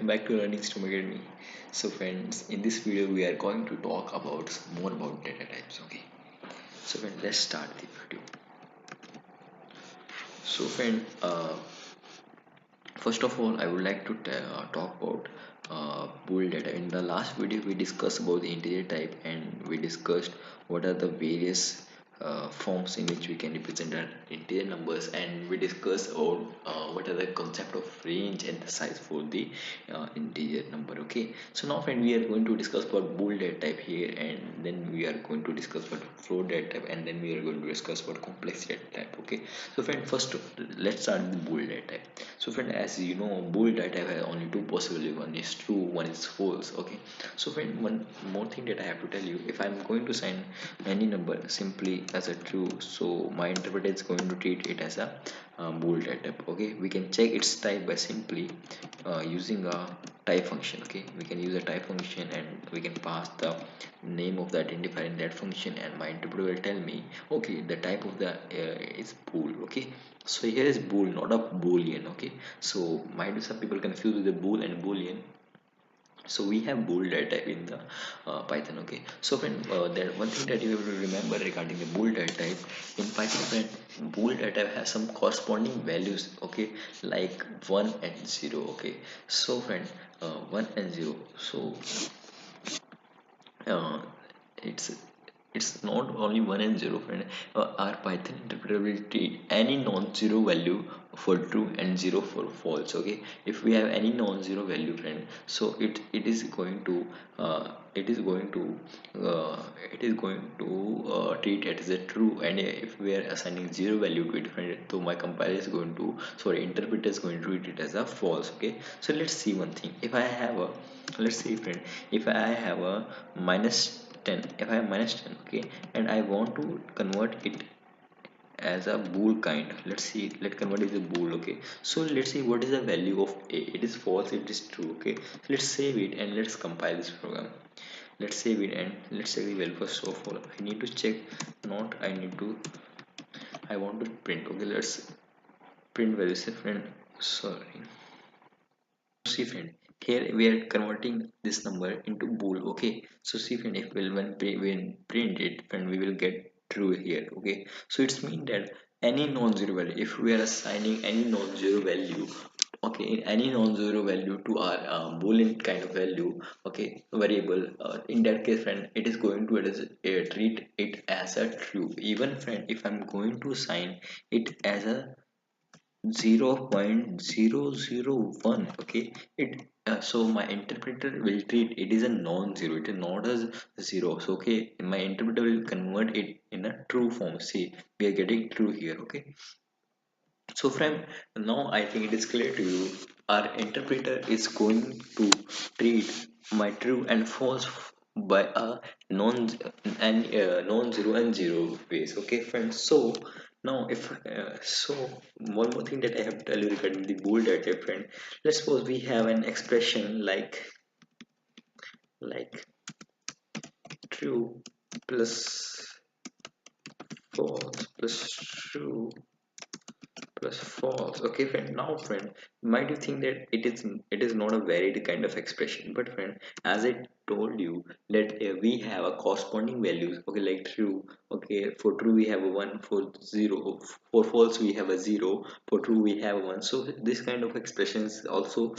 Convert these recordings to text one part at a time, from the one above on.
Back to LearningStrome Academy. So friends, in this video we are going to talk about more about data types. Okay. So friend, let's start the video. So friend, first of all, I would like to talk about bool data. In the last video, we discussed about the integer type and we discussed what are the various forms in which we can represent our integer numbers, and we discussed about what are the concept of range and the size for the integer number. Okay, so now friend, we are going to discuss about bool data type here, and then we are going to discuss about float data type, and then we are going to discuss about complex data type. Okay, so friend, first let's start with bool data type. So friend, as you know, bool data type has only two possibilities. One is true, one is false. Okay, so friend, one more thing that I have to tell you: if I'm going to sign any number simply as a true, so my interpreter is going to treat it as a bool data type. Okay, we can check its type by simply using a type function. Okay, we can use a type function and we can pass the name of the identifier in that function, and my interpreter will tell me, okay, the type of the is bool. Okay, so here is bool, not a boolean. Okay, so might be some people confuse with the bool and boolean. So we have bool data type in the Python. Okay, so friend, there one thing that you have to remember regarding the bool data type in Python, friend, bool data type has some corresponding values. Okay, like 1 and 0. Okay, so friend, 1 and 0, so uh, it's it's not only 1 and 0, friend. Our Python interpreter will treat any non-zero value for true and 0 for false. Okay, if we have any non-zero value, friend, so it is going to it is going to uh, treat it as a true, and if we are assigning zero value to it, friend, so my compiler is going to, sorry, interpreter is going to treat it as a false. Okay, so let's see one thing. If I have a, let's see friend, if I have a minus 10, if I have minus 10, okay, and I want to convert it as a bool kind, let's see, let's convert it as a bool. Okay, so let's see what is the value of a. It is false, it is true. Okay, so let's save it and let's compile this program. Let's save it and let's check the value. First of all, I need to check, not I need to, I want to print. Okay, let's print values, friend. Sorry, see friend, here we are converting this number into bool. Okay, so see friend, if we'll when print it, and we will get true here. Okay, so it's mean that any non-zero value, if we are assigning any non-zero value, okay, any non-zero value to our boolean kind of value, okay, variable, in that case, friend, it is going to treat it as a true. Even friend, if I'm going to assign it as a 0.001, okay, it so my interpreter will treat it is a non-zero, it is not as zero. So okay, my interpreter will convert it in a true form. See, we are getting true here. Okay, so friend, now I think it is clear to you, our interpreter is going to treat my true and false by a non non-zero and zero ways. Okay friends, so now if so one more thing that I have to tell you regarding the bool data, friend. Let's suppose we have an expression like true plus false plus true plus false. Okay friend, now friend, might you think that it is not a varied kind of expression, but friend, as I told you that we have a corresponding values. Okay, like true, okay, for true we have a 1, for 0, for false we have a 0, for true we have 1. So this kind of expression is also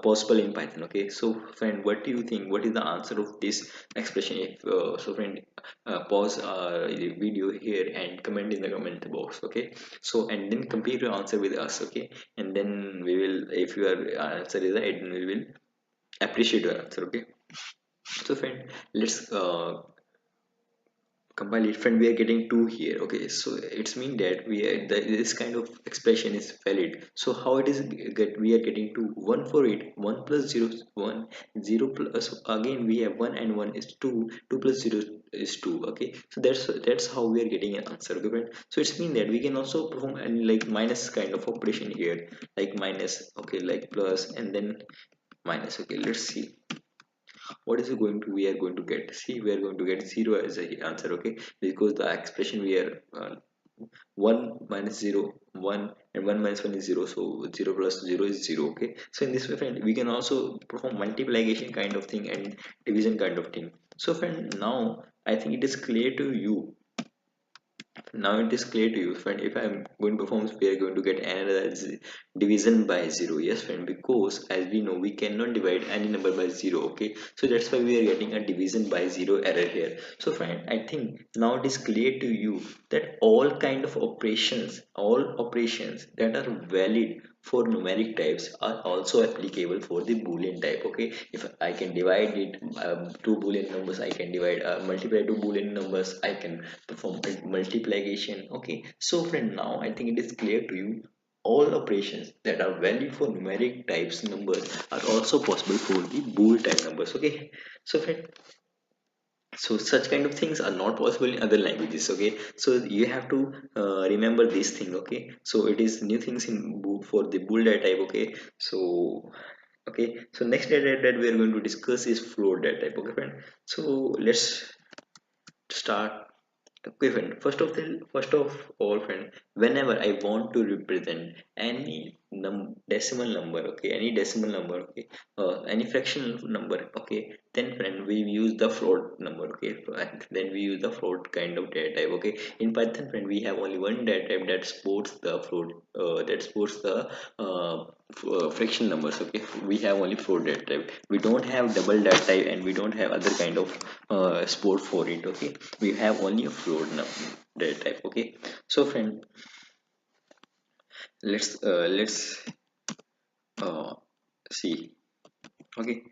possible in Python. Okay, so friend, what do you think, what is the answer of this expression? If so friend, pause the video here and comment in the comment box. Okay, so and then complete your answer with us. Okay, and then we will, if your answer is right, then we will appreciate your answer. Okay, so friend, let's compile it, friend. We are getting 2 here. Okay, so it's mean that this kind of expression is valid. So how it is get, we are getting 2, 1 for it, 1 plus 0 is 1, 0 plus, again we have 1 and 1 is 2, 2 plus 0 is 2. Okay, so that's how we are getting an answer. Okay friend, so it's mean that we can also perform any like minus kind of operation here, like minus, okay, like plus and then minus. Okay, let's see what is it going to, we are going to get. See, we are going to get 0 as a answer. Okay, because the expression we are 1 minus 0 1, and 1 minus 1 is 0, so 0 plus 0 is 0. Okay, so in this way, friend, we can also perform multiplication kind of thing and division kind of thing. So friend, now I think it is clear to you. Now it is clear to you, friend, if I'm going to perform, we are going to get another division by 0. Yes, friend, because as we know, we cannot divide any number by 0. Okay, so that's why we are getting a division by 0 error here. So friend, I think now it is clear to you that all operations that are valid for numeric types are also applicable for the boolean type. Okay, if I can divide it, two boolean numbers, I can divide, multiply two boolean numbers, I can perform multiplication. Okay, so friend, now I think it is clear to you all operations that are valid for numeric types numbers are also possible for the bool type numbers. Okay, so friend, so such kind of things are not possible in other languages. Okay, so you have to remember this thing. Okay, so it is new things in for the bool data type. Okay, so okay, so next data type that we are going to discuss is float data type. Okay, friend, so let's start. Okay, friend. First of all, friend, whenever I want to represent any decimal number, okay, any decimal number, okay, any fractional number, okay, then friend, we use the float number, okay, and then we use the float kind of data type. Okay, in Python, friend, we have only one data type that supports the float, that supports the fraction numbers. Okay, we have only float data type. We don't have double data type, and we don't have other kind of support for it. Okay, we have only a float data type. Okay, so friend, let's uh, see. Okay,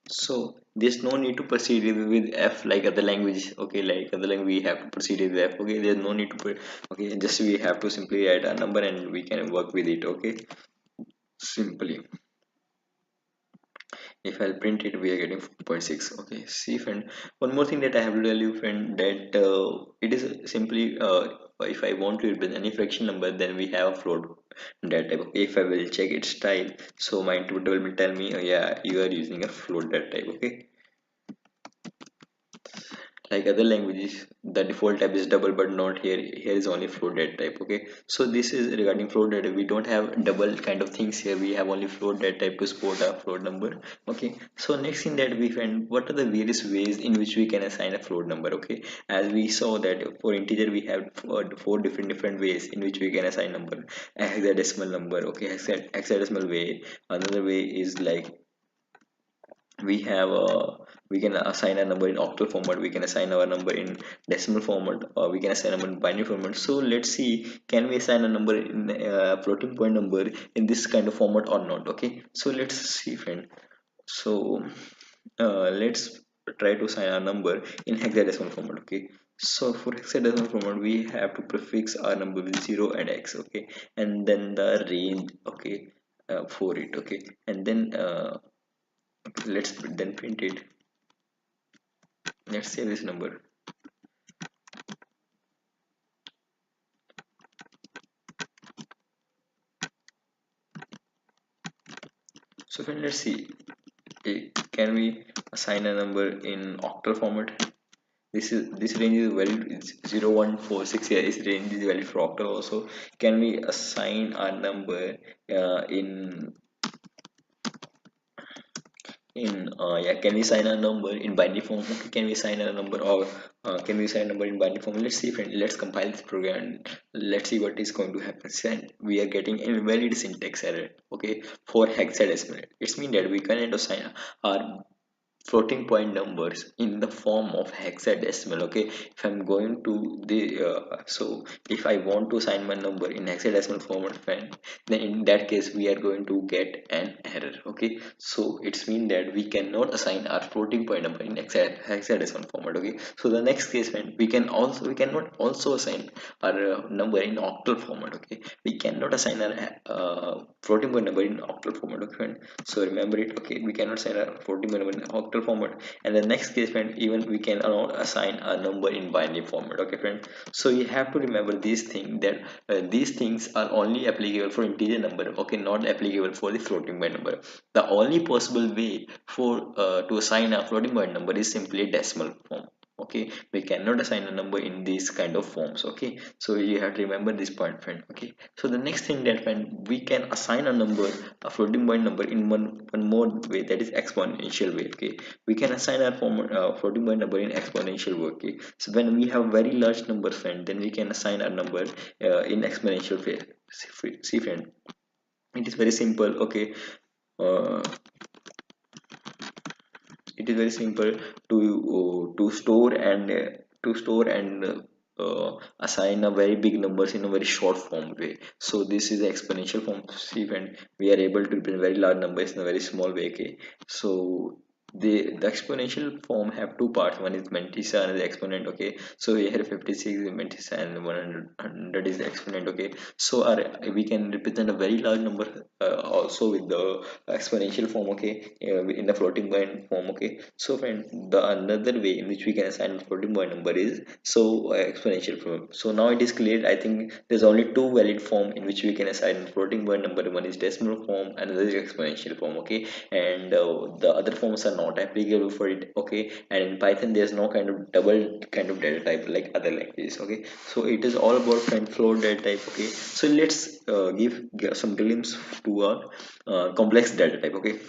so there's no need to proceed with f like other language. Okay, like other language we have to proceed with f. Okay, there's no need to put. Okay, just we have to simply write a number and we can work with it. Okay, simply if I'll print it, we are getting 4.6. Okay, see friend, one more thing that I have to tell you, friend, that it is simply if I want to represent any fraction number, then we have a float that type. Okay, if I will check its type, so my interpreter will tell me, oh, yeah, you are using a float that type. Okay, like other languages, the default type is double, but not here. Here is only float data type. Okay, so this is regarding float data. We don't have double kind of things here. We have only float data type to support a float number. Okay, so next thing that we find, what are the various ways in which we can assign a float number. Okay, as we saw that for integer we have four different ways in which we can assign number. A hexadecimal number. Okay, hexadecimal way. Another way is like we have we can assign a number in octal format, we can assign our number in decimal format, or we can assign a number in binary format. So let's see, can we assign a number in floating point number in this kind of format or not. Okay, so let's see, friend. So let's try to assign a number in hexadecimal format. Okay, so for hexadecimal format we have to prefix our number with 0 and x. Okay, and then the range. Okay, for it. Okay, and then let's then print it. Let's say this number. So friend, let's see, can we assign a number in octal format? This range is valid. It's 0146. Yeah, this range is valid for octal also. Can we assign a number in yeah, can we assign a number in binary form? Okay, can we assign a number, or can we assign a number in binary form? Let's see, friend. Let's compile this program and let's see what is going to happen. And we are getting invalid syntax error. Okay, for hexadecimal, it's mean that we cannot assign our floating point numbers in the form of hexadecimal. Okay, if I'm going to the so if I want to assign my number in hexadecimal format, friend, then in that case we are going to get an error. Okay, so it's mean that we cannot assign our floating point number in hexadecimal format. Okay, so the next case, friend, we cannot also assign our number in octal format. Okay, we cannot assign our floating point number in octal format. Okay, friend, so remember it. Okay, we cannot assign a floating point number in octal format. And the next case, friend, even we cannot assign a number in binary format. Okay, friend, so you have to remember these things, that these things are only applicable for integer number. Okay, not applicable for the floating point number. The only possible way for to assign a floating point number is simply decimal form. okay. We cannot assign a number in these kind of forms, okay. So you have to remember this point, friend, okay. So the next thing that when we can assign a number, a floating point number, in one more way, that is exponential way, okay. We can assign our floating point number in exponential way, okay. So when we have very large number, friend, then we can assign our number in exponential way. See, friend, it is very simple, okay. uh, it is very simple to store and assign a very big numbers in a very short form way. So this is the exponential form. See, when we are able to represent very large numbers in a very small way, okay. So the exponential form have two parts. One is mantissa and the exponent, okay. So here 56 is mantissa and 100 is the exponent, okay. So we can represent a very large number also with the exponential form, okay, in the floating point form, okay. So friend, the another way in which we can assign floating point number is so exponential form. So now it is clear. I think there's only two valid form in which we can assign floating point number. One is decimal form and another is exponential form, okay. And the other forms are not applicable for it, okay. And in Python there's no kind of double kind of data type like other languages, okay. So it is all about friend float data type, okay. So let's give some glimpse to our complex data type, okay.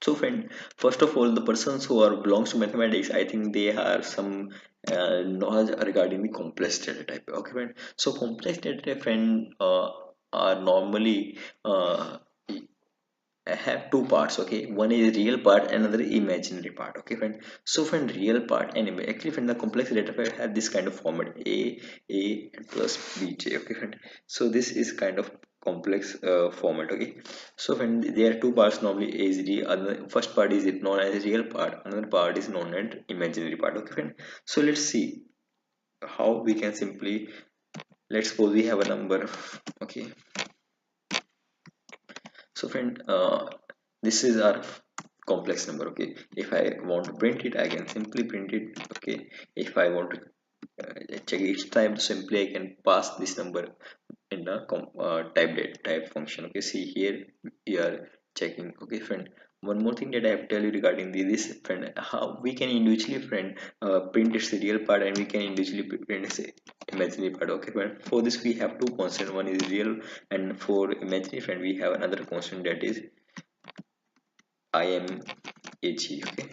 So friend, first of all, the persons who are belongs to mathematics, I think they have some knowledge regarding the complex data type, okay friend. So complex data type, friend, are normally have two parts, okay. One is real part, another imaginary part, okay friend. So friend, real part and actually friend, the complex data type have this kind of format a and plus bj, okay friend. So this is kind of complex format, okay. So when there are two parts normally, a is real, first part is known as real part, another part is known as imaginary part, okay friend. So let's see how we can simply, let's suppose we have a number, okay. So friend, this is our complex number, okay. If I want to print it, I can simply print it, okay. If I want to check each time, simply I can pass this number in the type function, okay. See here we are checking, okay friend. One more thing that I have to tell you regarding this, friend, how we can individually, friend, print its real part and we can individually print its imaginary part, okay friend. For this we have two constants, one is real, and for imaginary, friend, we have another constant that is imag, okay.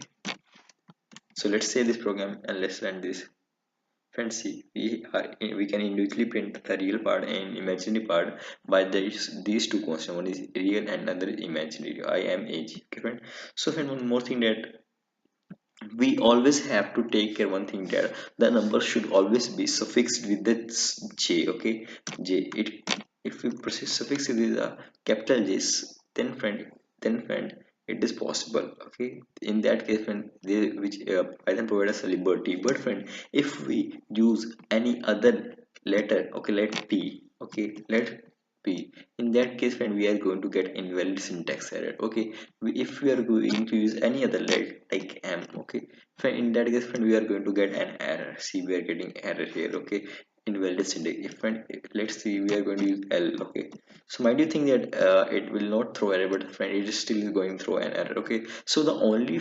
So let's say this program and let's run this. Friends, see, we can individually print the real part and imaginary part by these two constants. One is real and another is imaginary. I am age. Okay, friend. So, friend, one more thing that we always have to take care. One thing that the number should always be suffixed with the j. Okay, j. If we proceed suffix with the capital J's, then friend, it is possible, okay. In that case, when they which Python provide us a liberty, but friend, if we use any other letter, okay, let p, okay, let p, in that case, friend, we are going to get invalid syntax error, okay. If we are going to use any other letter like m, okay, friend, in that case, friend, we are going to get an error. See, we are getting error here, okay, invalid syntax. If, friend, let's see, we are going to use l, okay. So might you think that it will not throw error, but friend, it is still going through an error, okay. So the only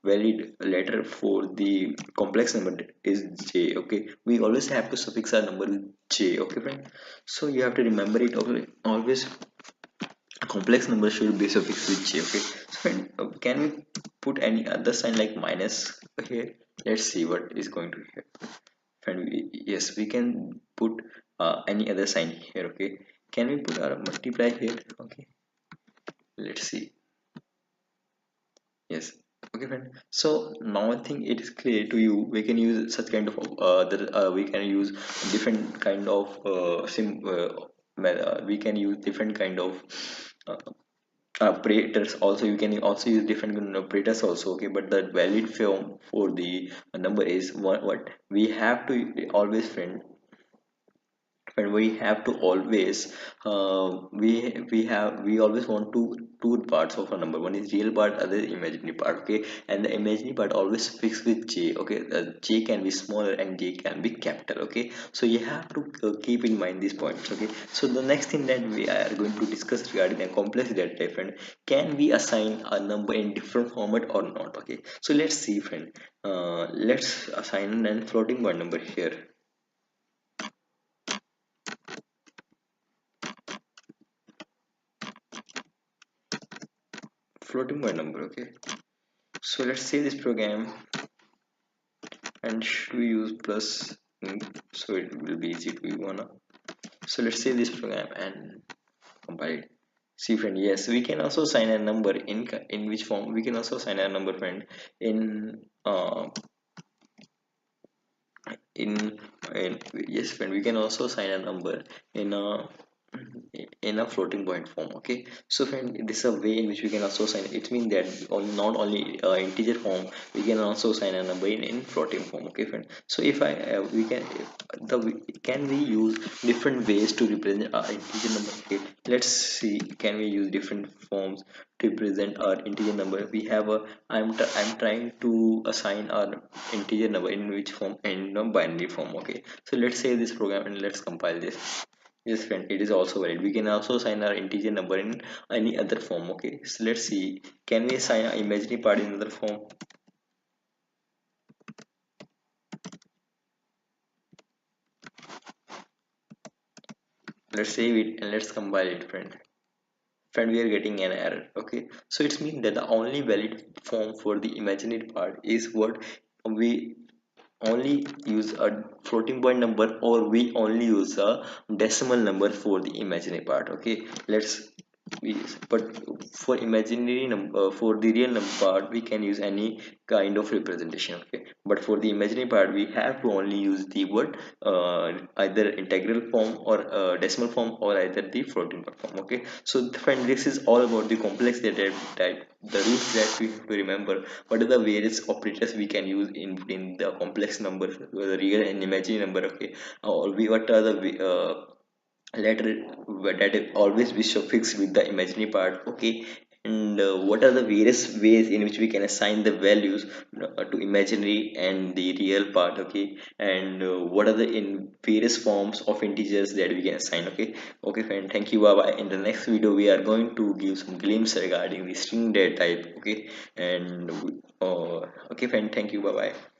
valid letter for the complex number is j, okay. We always have to suffix our number with j, okay friend. So you have to remember it, okay. Always a complex number should be suffixed with j, okay. So friend, can we put any other sign like minus here? Let's see what is going to here. And yes, we can put any other sign here, okay. Can we put our multiply here, okay. Let's see. Yes, okay friend. So now I think it is clear to you. We can use such kind of we can use different kind of we can use different kind of uh, operators also. You can also use different kind of operators also, okay. But the valid form for the number is what we have to always, friend, and we have to always we always want two parts of a number. One is real part, other is imaginary part. Okay, and the imaginary part always fixed with j. Okay, j can be smaller and j can be capital. Okay, so you have to keep in mind these points. Okay, so the next thing that we are going to discuss regarding a complex data type, friend, can we assign a number in different format or not? Okay, so let's see, friend. Let's assign a floating point number here. Floating point number. Okay, so let's save this program, and should we use plus so it will be easy to wanna. So let's save this program and compile it. See, friend, yes, we can also assign a number in which form we can also assign a number, friend, in in in yes, friend, we can also assign a number in a floating point form. Okay, so friend, this is a way in which we can also assign. It means that not only integer form, we can also assign a number in floating form. Okay, friend, so if I we can the can we use different ways to represent our integer number? Okay, let's see, can we use different forms to represent our integer number? We have a I'm trying to assign our integer number in which form? In a binary form. Okay, so let's save this program and let's compile this. Yes, friend, it is also valid. We can also assign our integer number in any other form. Okay, so let's see, can we assign our imaginary part in another form? Let's save it and let's compile it, friend. Friend, we are getting an error. Okay, so it means that the only valid form for the imaginary part is what we only use a floating point number, or we only use a decimal number for the imaginary part. Okay, let's we but for imaginary number, for the real number part, we can use any kind of representation. Okay, but for the imaginary part, we have to only use the word either integral form or decimal form, or either the floating point form. Okay, so friend, this is all about the complex data type, the rules that we have to remember. What are the various operators we can use in between the complex number, the real and imaginary number? Okay, or we what are the letter that always be suffixed with the imaginary part. Okay, and what are the various ways in which we can assign the values to imaginary and the real part? Okay, and what are the in various forms of integers that we can assign? Okay, okay, friend, thank you, bye bye. In the next video we are going to give some glimpse regarding the string data type. Okay, and okay, friend, thank you, bye bye.